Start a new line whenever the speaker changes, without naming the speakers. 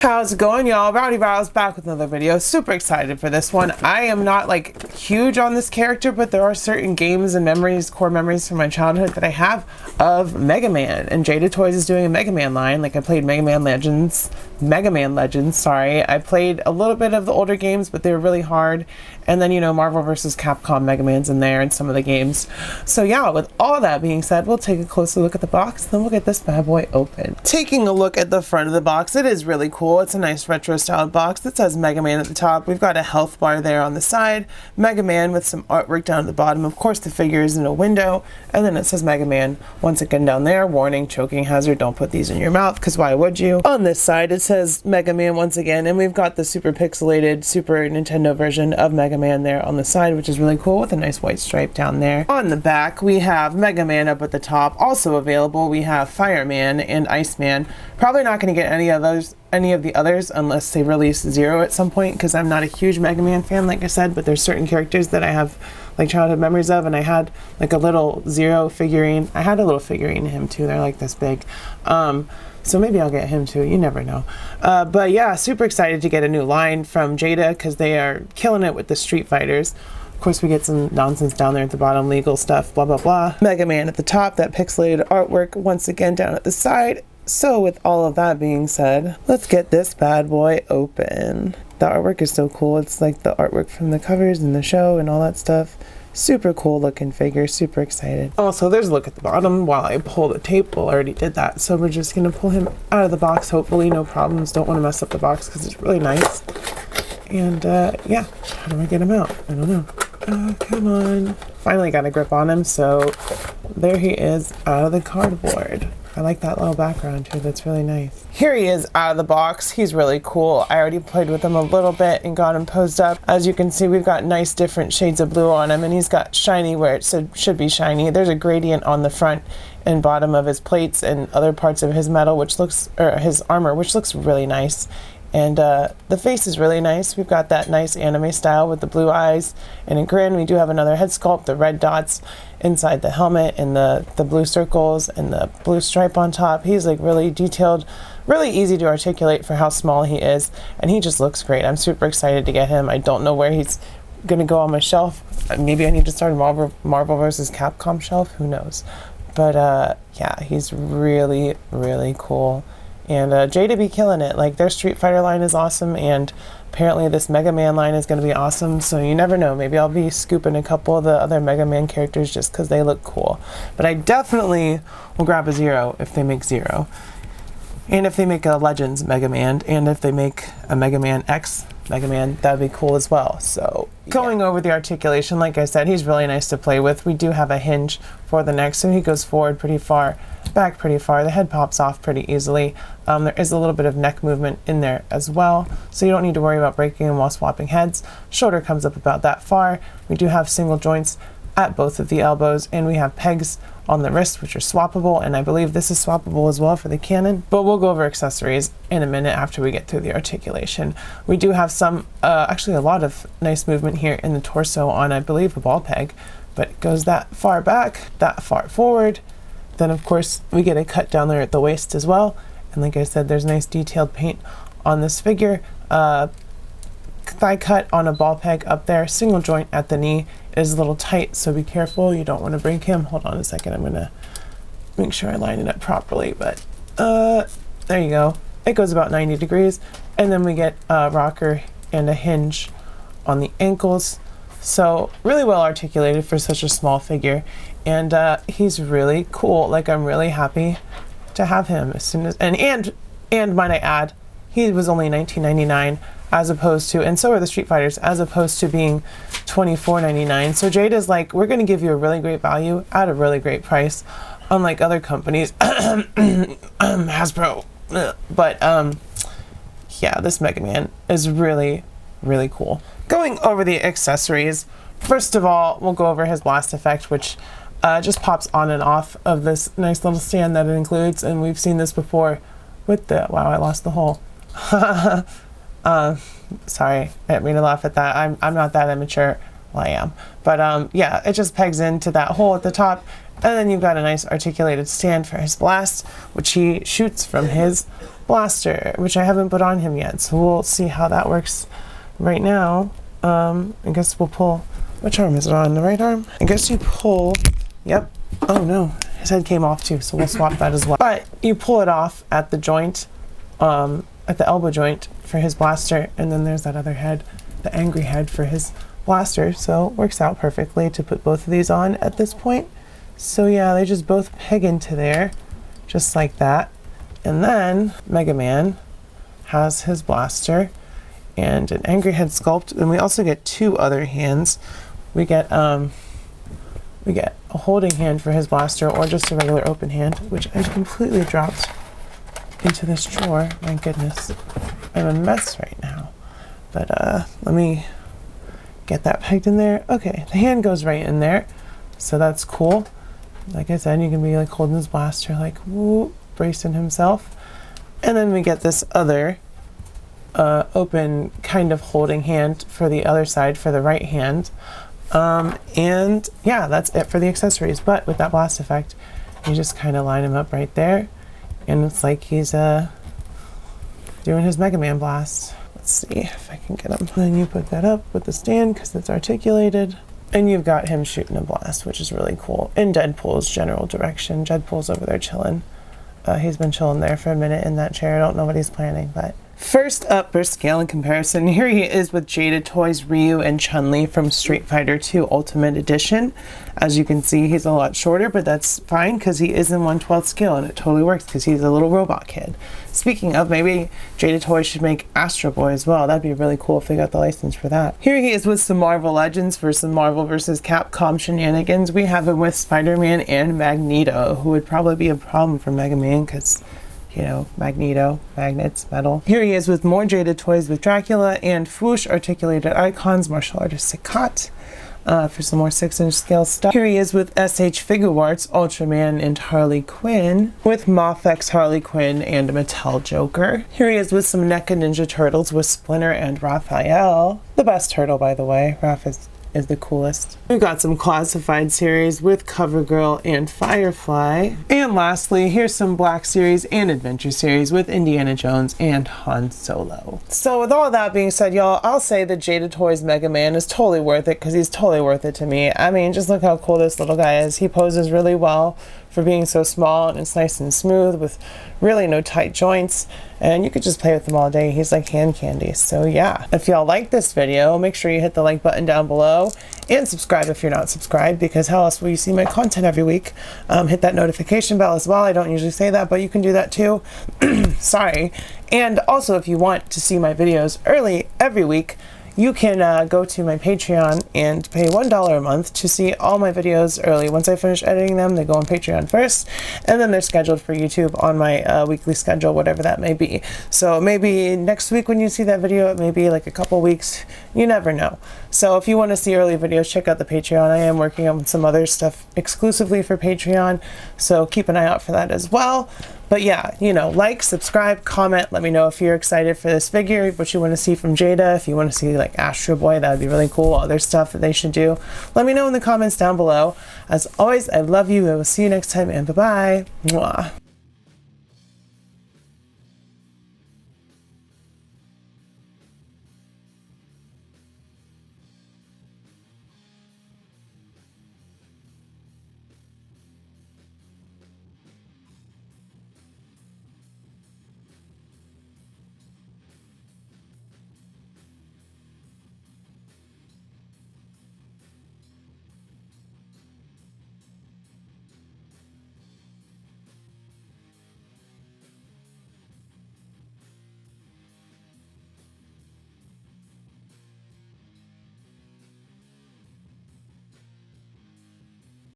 How's it going, y'all? Rowdy Rows back with another video. Super excited for this one. I am not like huge on this character, but there are certain games and memories, core memories from my childhood that I have of Mega Man. And Jada Toys is doing a Mega Man line. Like I played Mega Man Legends, sorry. I played a little bit of the older games, but they were really hard. And then, you know, Marvel vs. Capcom Mega Man's in there and some of the games. So yeah, with all that being said, we'll take a closer look at the box, then we'll get this bad boy open. Taking a look at the front of the box, it is really cool. It's a nice retro styled box that says Mega Man at the top. We've got a health bar there on the side, Mega Man with some artwork down at the bottom. Of course, the figure is in a window, and then it says Mega Man once again down there. Warning, choking hazard, don't put these in your mouth, because why would you? On this side, it says Mega Man once again, and we've got the super pixelated Super Nintendo version of Mega Man there on the side, which is really cool with a nice white stripe down there. On the back, we have Mega Man up at the top. Also available, we have Fireman and Iceman. Probably not going to get any of the others unless they release Zero at some point, because I'm not a huge Mega Man fan, like I said, but there's certain characters that I have like childhood memories of, and I had like a little Zero figurine. I had a little figurine of him too. They're like this big. So maybe I'll get him too, you never know. But yeah, super excited to get a new line from Jada because they are killing it with the Street Fighters. Of course, we get some nonsense down there at the bottom, legal stuff, blah, blah, blah. Mega Man at the top, that pixelated artwork once again down at the side. So with all of that being said, let's get this bad boy open. The artwork is so cool. It's like the artwork from the covers and the show and all that stuff. Super cool looking figure, super excited. Also, there's a look at the bottom while I pull the tape. Well, I already did that. So we're just gonna pull him out of the box, hopefully, no problems. Don't wanna mess up the box because it's really nice. And yeah, how do I get him out? I don't know. Come on. Finally got a grip on him, so there he is out of the cardboard. I like that little background too, that's really nice. Here he is out of the box. He's really cool. I already played with him a little bit and got him posed up. As you can see, we've got nice different shades of blue on him, and he's got shiny where it should be shiny. There's a gradient on the front and bottom of his plates and other parts of his metal, or his armor, which looks really nice. And the face is really nice. We've got that nice anime style with the blue eyes and a grin. We do have another head sculpt, the red dots inside the helmet and the blue circles and the blue stripe on top. He's like really detailed, really easy to articulate for how small he is. And he just looks great. I'm super excited to get him. I don't know where he's gonna go on my shelf. Maybe I need to start a Marvel vs. Capcom shelf, who knows. But yeah, he's really, really cool. And Jada be killing it. Like, their Street Fighter line is awesome, and apparently this Mega Man line is going to be awesome, so you never know. Maybe I'll be scooping a couple of the other Mega Man characters just because they look cool. But I definitely will grab a Zero if they make Zero. And if they make a Legends Mega Man, and if they make a Mega Man X Mega Man, that'd be cool as well. So going over the articulation, like I said, he's really nice to play with. We do have a hinge for the neck, so he goes forward pretty far, back pretty far. The head pops off pretty easily. There is a little bit of neck movement in there as well, so you don't need to worry about breaking him while swapping heads. Shoulder comes up about that far. We do have single joints at both of the elbows, and we have pegs on the wrist, which are swappable, and I believe this is swappable as well for the cannon, but we'll go over accessories in a minute after we get through the articulation. We do have some, actually a lot of nice movement here in the torso on, I believe, a ball peg, but it goes that far back, that far forward. Then of course we get a cut down there at the waist as well, and like I said, there's nice detailed paint on this figure. Thigh cut on a ball peg up there, single joint at the knee. It is a little tight, so be careful, you don't want to break him. Hold on a second, I'm gonna make sure I line it up properly, but there you go. It goes about 90 degrees, and then we get a rocker and a hinge on the ankles. So really well articulated for such a small figure, and he's really cool. Like, I'm really happy to have him as soon as, and might I add, he was only $19.99 as opposed to, and so are the Street Fighters, as opposed to being $24.99. So Jada's like, we're gonna give you a really great value at a really great price, unlike other companies, Hasbro. But yeah, this Mega Man is really, really cool. Going over the accessories, first of all, we'll go over his blast effect, which just pops on and off of this nice little stand that it includes, and we've seen this before with the, wow, I lost the hole. Sorry, I didn't mean to laugh at that. I'm not that immature. Well, I am. But yeah, it just pegs into that hole at the top. And then you've got a nice articulated stand for his blast, which he shoots from his blaster, which I haven't put on him yet. So we'll see how that works right now. I guess we'll pull, which arm is it on? The right arm? I guess you pull, yep. Oh no, his head came off too, so we'll swap that as well. But you pull it off at the joint, at the elbow joint for his blaster, and then there's that other head, the angry head for his blaster. So it works out perfectly to put both of these on at this point. So yeah, they just both peg into there, just like that. And then Mega Man has his blaster and an angry head sculpt, and we also get two other hands. We get a holding hand for his blaster, or just a regular open hand, which I completely dropped into this drawer. My goodness, I'm a mess right now. But let me get that pegged in there. Okay, the hand goes right in there, so that's cool. Like I said, you can be like holding his blaster, like whoop, bracing himself. And then we get this other open kind of holding hand for the other side, for the right hand. And yeah, that's it for the accessories. But with that blast effect, you just kind of line him up right there, and it's like he's doing his Mega Man blast. Let's see if I can get him. Then you put that up with the stand because it's articulated. And you've got him shooting a blast, which is really cool. In Deadpool's general direction. Deadpool's over there chilling. He's been chilling there for a minute in that chair. I don't know what he's planning, but... First up for scale and comparison, here he is with Jada Toys Ryu and Chun-Li from Street Fighter 2 Ultimate Edition. As you can see, he's a lot shorter, but that's fine because he is in 1/12 scale, and it totally works because he's a little robot kid. Speaking of, maybe Jada Toys should make Astro Boy as well. That'd be really cool if they got the license for that. Here he is with some Marvel Legends for some Marvel vs. Capcom shenanigans. We have him with Spider-Man and Magneto, who would probably be a problem for Mega Man because, you know, Magneto, magnets, metal. Here he is with more Jada Toys with Dracula and Fwoosh Articulated Icons, Martial Artist Sakat, for some more 6-inch scale stuff. Here he is with SH Figuarts, Ultraman and Harley Quinn, with Mafex Harley Quinn and Mattel Joker. Here he is with some NECA Ninja Turtles with Splinter and Raphael. The best turtle, by the way. Raph is the coolest. We've got some classified series with CoverGirl and Firefly. And lastly, here's some Black Series and Adventure Series with Indiana Jones and Han Solo. So with all that being said, y'all, I'll say that Jada Toys Mega Man is totally worth it because he's totally worth it to me. I mean, just look how cool this little guy is. He poses really well for being so small, and it's nice and smooth with really no tight joints, and you could just play with him all day. He's like hand candy. So yeah, if y'all like this video, make sure you hit the like button down below and subscribe if you're not subscribed, because how else will you see my content every week? Hit that notification bell as well. I don't usually say that, but you can do that too. Sorry. And also, if you want to see my videos early every week, you can go to my Patreon and pay $1 a month to see all my videos early. Once I finish editing them, they go on Patreon first, and then they're scheduled for YouTube on my weekly schedule, whatever that may be. So maybe next week when you see that video, it may be like a couple weeks. You never know. So if you want to see early videos, check out the Patreon. I am working on some other stuff exclusively for Patreon, so keep an eye out for that as well. But yeah, you know, like, subscribe, comment, let me know if you're excited for this figure, what you want to see from Jada. If you want to see like Astro Boy, that would be really cool. Other stuff that they should do, let me know in the comments down below. As always, I love you. I will see you next time, and bye-bye. Mwah.